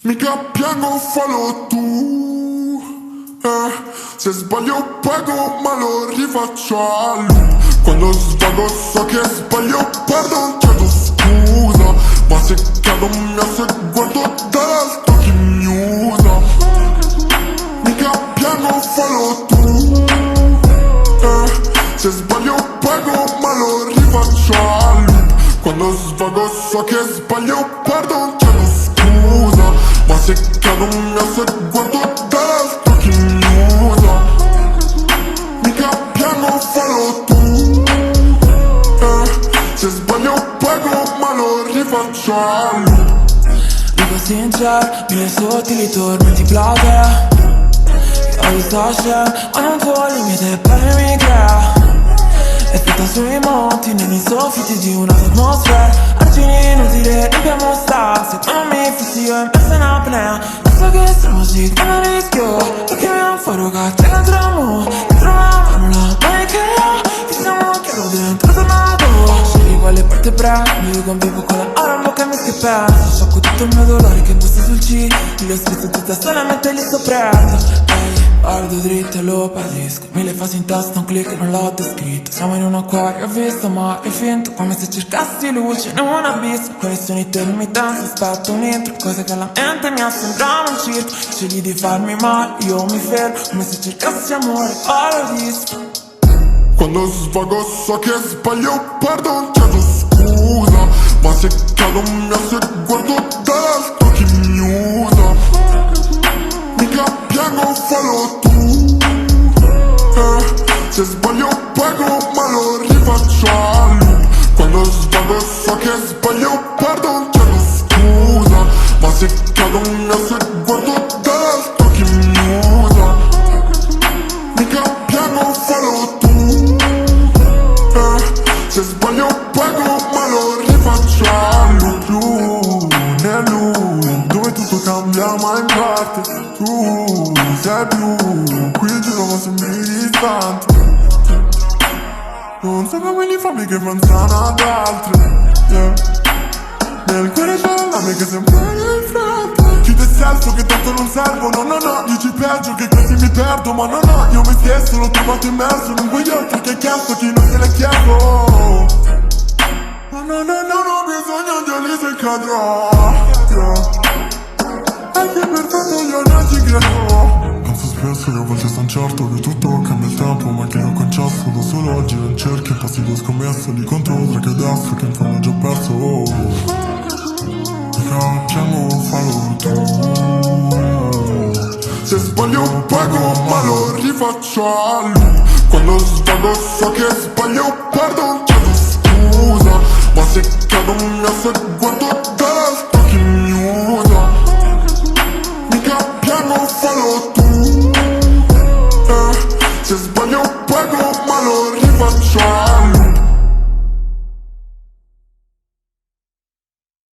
Mica piango, fallo tu. Se sbaglio pago ma lo rifaccio a lui. Quando svago so che sbaglio perdo, chiedo scusa. Ma se cado mi guardo dall'alto chi mi usa. Mica piango, fallo tu. Se sbaglio pago ma lo rifaccio a lui. Quando svago so che sbaglio perdo, chiedo scusa. Ma se cado mi guardo dall'alto chi mi usa. Mica piano, fallo tu. Se sbaglio pago ma lo rifaccio a lui. Dico sincero, mille sottili tormenti platea. Che ho visto scena, ma non tuo limite per mi crea. È fatta sui monti, nei soffitti di un'atmosfera. Argini inutili, dobbiamo stare. Se tu non mi fissi io in mezzo a una apnea. So che siamo così, non rischio. Perché mi han fatto caccia dentro mo. Dentro la mano la manichea. Fissiamo un chiodo dentro tornato. Scegli quale parte prendo. Io convivo con la ora in bocca e mi schippenso. Sciocco tutto il mio dolore che bussa sul C. Li ho scritto tutta solamente li sto prendo. Guardo dritto e lo patisco. Mille fasi in testa, un click non l'ho descritto. Siamo in un acquario, ho visto ma è finto. Come se cercassi luce in un abisso. Connessioni intermittenze, aspetto un intro. Cose che alla mente mi assembrano un circo. Scegli di farmi male, io mi fermo. Come se cercassi amore, paradisco. Quando svago so che sbaglio perdo, chiedo scusa. Ma se cado mi guardo dall'alto chi mi usa. Mica piango, fallo tu. Se sbaglio pago ma lo rifaccio a lui. Quando svago so che sbaglio perdo, chiedo scusa. Ma se cado mi guardo dall'alto chi mi usa. Mica piango, fallo tu. Se sbaglio pago ma lo rifaccio a lui. Più è lui, dove tutto cambia ma in parte. Tu sei più, qui giuro ma sembri distante. Non so come li fammi che pensano ad altri, yeah. Nel cuore c'è la lame che sembra nel fronte. Chi te senso che tanto non servo, no no no. Dici peggio che quasi mi perdo, ma no no. Io me stesso l'ho trovato immerso in un buio che chiesto chi non se l'è chiesto. No no no no, non ho bisogno di Alice e cadrò, yeah. Anche per tanto io non ci credo. Penso spesso che a volte son certo che tutto cambia il tempo, ma che l'ho concesso da solo oggi non cerchi. Passi lo scommesso, li contro oltre che adesso che in fondo ho già perso. Piano, fallo tu. Se sbaglio pago ma lo rifaccio a lui. Quando svago so che sbaglio perdo, chiedo scusa. Ma se cado mi guardo dall'alto chi mi usa. Mica piano, fallo tu. Se sbaglio pago ma lo rifaccio a lui.